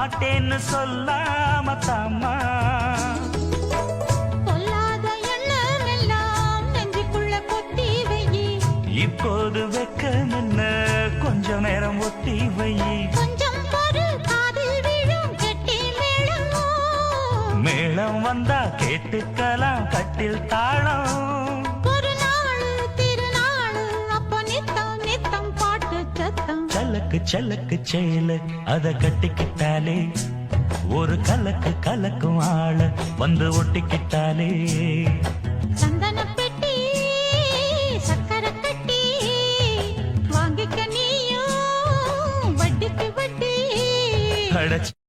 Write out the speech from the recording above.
மாட்டேன்னு சொல்லாம தாமா சொல்லாத எண்ணம் எல்லாம் நெஞ்சுக்குள்ள கொட்டி வையி. இப்போது வெக்கம் என்ன கொஞ்ச நேரம் ஒத்தி வை கொஞ்சம் பொறு காதில் விழும் கெட்டி மேளம். மேளம் வந்தா கேட்டுக்கலாம் கட்டில் தாளம் ஒரு நாள் திருநாள் அப்ப நித்தம் நித்தம் பாட்டு சத்தம். சலக்கு சலக்கு செயல அத கட்டிக்கிட்டாலே ஒரு கலக்கு கலக்கும் ஆள வந்து ஒட்டிக்கிட்டாலே சந்தன பெட்டி சக்கரை கட்டி வாங்கிக்க நீயும் வட்டிக்கு வட்டி. அடச்